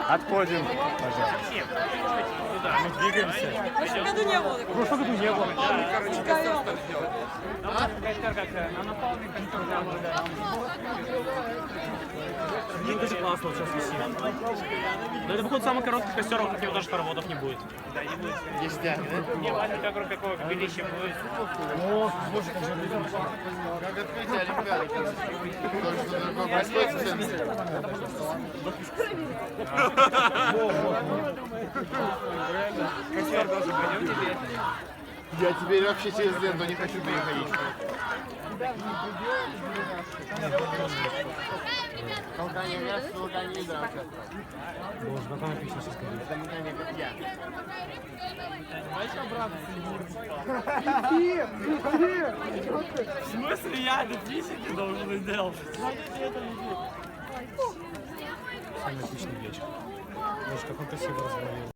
Отходим. Пожалуйста. Мы двигаемся. В прошлом году не было. В прошлом году не было. Мне даже классно вот сейчас висит. Но это, походу, самый короткий костер, как его даже хороводов не будет. Да, не будет. Ништяк, да? Не, ладно, как какого величия будет. О, боже, как же Как открытие Олимпиады. Только что другой происходит в центре. Костер тоже пойдем теперь. Я теперь вообще через ленту не хочу переходить. Толкание вверх, толкание и драка. Боже, какая песня сейчас говорит. Это мутание как я. В смысле я? Это физики должен сделать. Самый отличный вечер. Боже, как он красиво развалил.